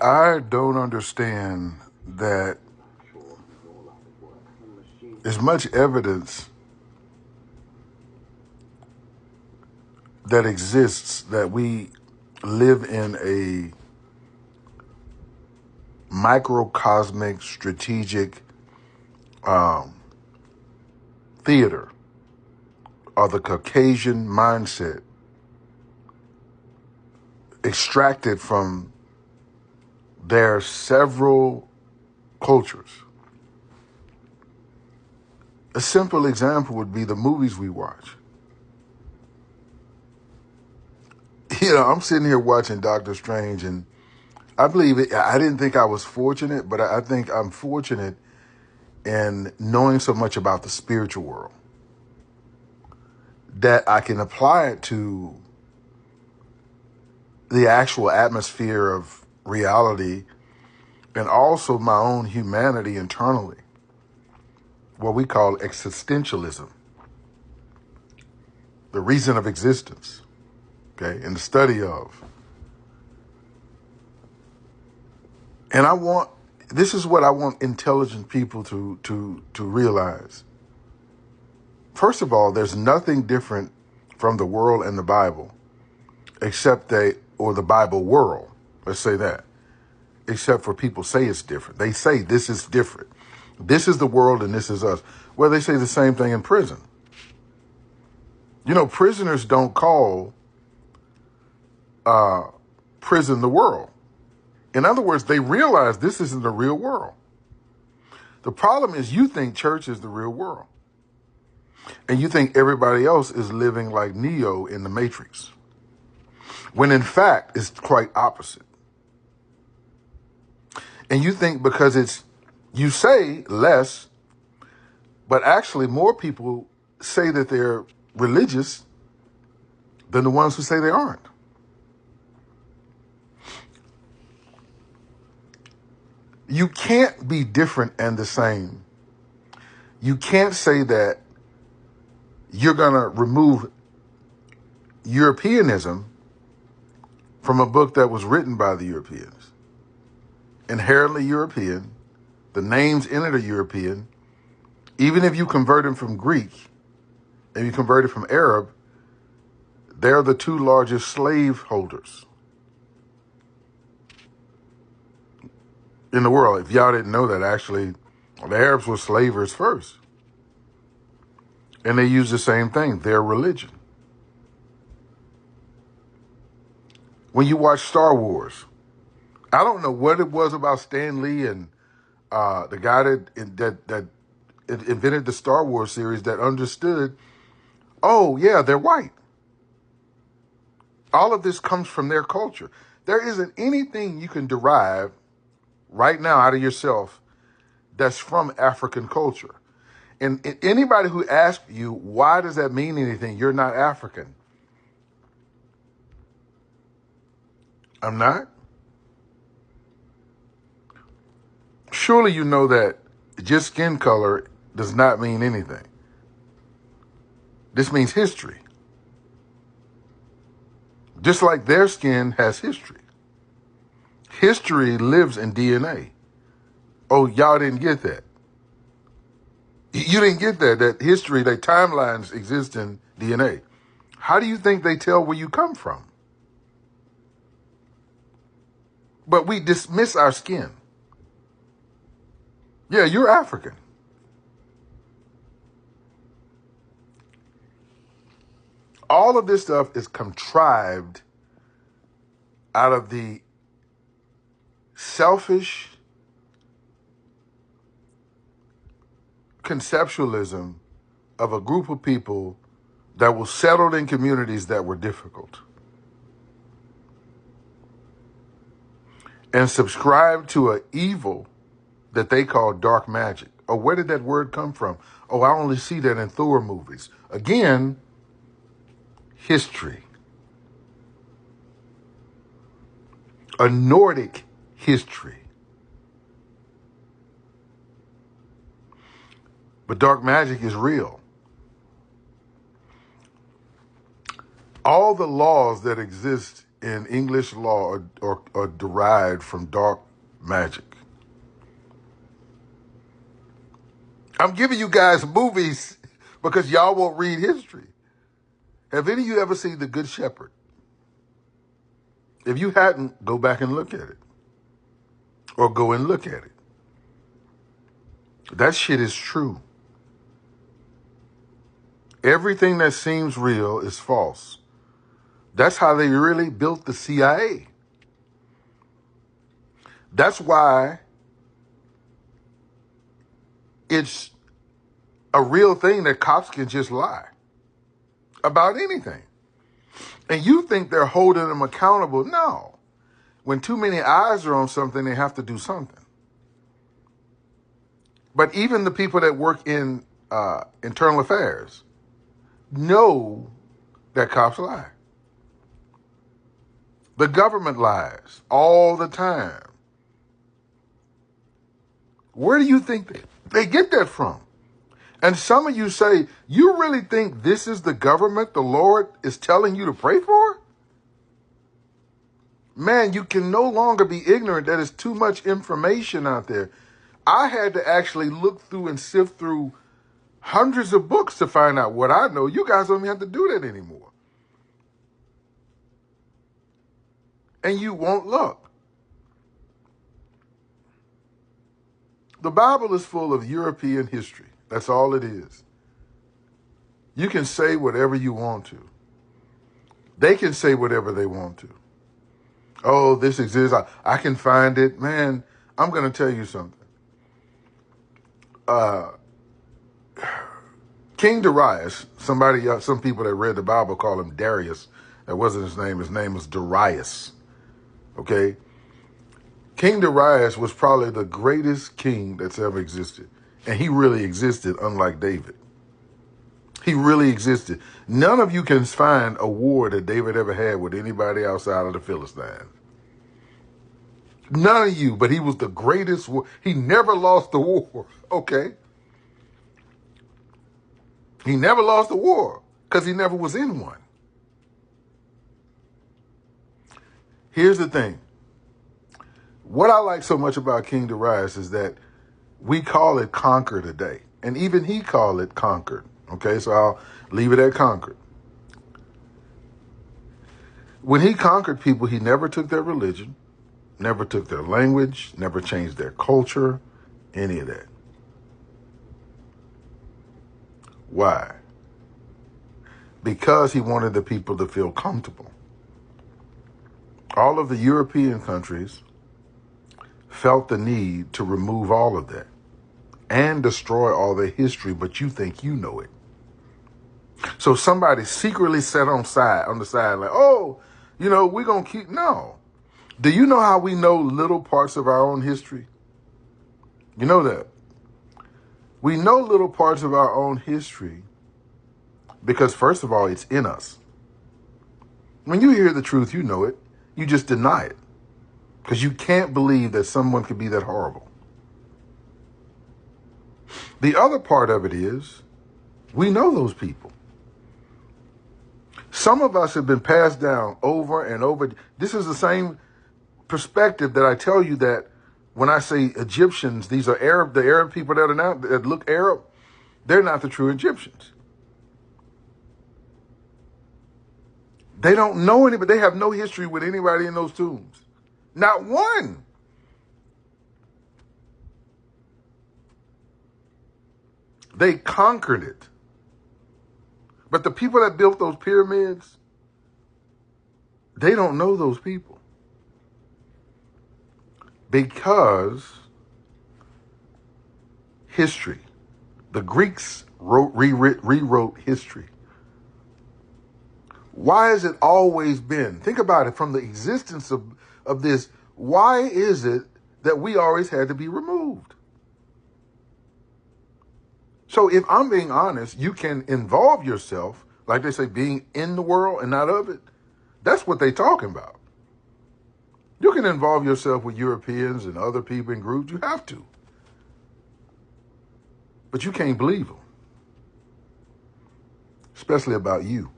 I don't understand that there's much evidence that exists that we live in a microcosmic strategic theater of the Caucasian mindset extracted from their several cultures. A simple example would be the movies we watch. I'm sitting here watching Doctor Strange, and I believe it. I didn't think I was fortunate, but I think I'm fortunate in knowing so much about the spiritual world that I can apply it to the actual atmosphere of reality and also my own humanity internally, what we call existentialism, the reason of existence, okay, and the study of. And this is what I want intelligent people to realize. First of all, there's nothing different from the world and the Bible, or the Bible world, let's say that, except for people say it's different. They say this is different. This is the world and this is us. Well, they say the same thing in prison. Prisoners don't call prison the world. In other words, they realize this isn't the real world. The problem is you think church is the real world. And you think everybody else is living like Neo in the Matrix. When in fact, it's quite opposite. And you think because you say less, but actually more people say that they're religious than the ones who say they aren't. You can't be different and the same. You can't say that you're going to remove Europeanism from a book that was written by the Europeans. Inherently European, the names in it are European. Even if you convert them from Greek and you convert it from Arab, they're the two largest slave holders in the world. If y'all didn't know that, actually, the Arabs were slavers first. And they use the same thing, their religion. When you watch Star Wars, I don't know what it was about Stan Lee and the guy that invented the Star Wars series that understood, oh, yeah, they're white. All of this comes from their culture. There isn't anything you can derive right now out of yourself that's from African culture. And anybody who asks you, why does that mean anything? You're not African. I'm not. Surely you know that just skin color does not mean anything. This means history. Just like their skin has history. History lives in DNA. Oh, y'all didn't get that. You didn't get that history, that timelines exist in DNA. How do you think they tell where you come from? But we dismiss our skin. Yeah, you're African. All of this stuff is contrived out of the selfish conceptualism of a group of people that were settled in communities that were difficult and subscribed to an evil that they call dark magic. Oh, where did that word come from? Oh, I only see that in Thor movies. Again, history. A Nordic history. But dark magic is real. All the laws that exist in English law are derived from dark magic. I'm giving you guys movies because y'all won't read history. Have any of you ever seen The Good Shepherd? If you hadn't, go back and look at it. Or go and look at it. That shit is true. Everything that seems real is false. That's how they really built the CIA. That's why it's a real thing that cops can just lie about anything. And you think they're holding them accountable. No. When too many eyes are on something, they have to do something. But even the people that work in internal affairs know that cops lie. The government lies all the time. Where do you think they get that from? And some of you say, you really think this is the government the Lord is telling you to pray for? Man, you can no longer be ignorant. That is too much information out there. I had to actually look through and sift through hundreds of books to find out what I know. You guys don't even have to do that anymore. And you won't look. The Bible is full of European history. That's all it is. You can say whatever you want to. They can say whatever they want to. Oh, this exists. I can find it. Man, I'm going to tell you something. King Darius, some people that read the Bible call him Darius. That wasn't his name. His name was Darius. Okay? King Darius was probably the greatest king that's ever existed. And he really existed, unlike David. He really existed. None of you can find a war that David ever had with anybody outside of the Philistines. None of you, but he was the greatest. He never lost the war, okay? He never lost the war because he never was in one. Here's the thing. What I like so much about King Darius is that we call it conquer today. And even he called it conquered. Okay, so I'll leave it at conquered. When he conquered people, he never took their religion, never took their language, never changed their culture, any of that. Why? Because he wanted the people to feel comfortable. All of the European countries felt the need to remove all of that and destroy all their history, but you think you know it. So somebody secretly sat on the side like, oh, we're going to keep, no. Do you know how we know little parts of our own history? You know that. We know little parts of our own history because, first of all, it's in us. When you hear the truth, you know it. You just deny it because you can't believe that someone could be that horrible. The other part of it is we know those people. Some of us have been passed down over and over. This is the same perspective that I tell you that when I say Egyptians, these are the Arab people that are now that look Arab, they're not the true Egyptians. They don't know anybody. They have no history with anybody in those tombs. Not one. They conquered it. But the people that built those pyramids, they don't know those people. Because history, the Greeks rewrote history. Why has it always been? Think about it from the existence of this. Why is it that we always had to be removed? So if I'm being honest, you can involve yourself, like they say, being in the world and not of it. That's what they're talking about. You can involve yourself with Europeans and other people in groups. You have to. But you can't believe them. Especially about you.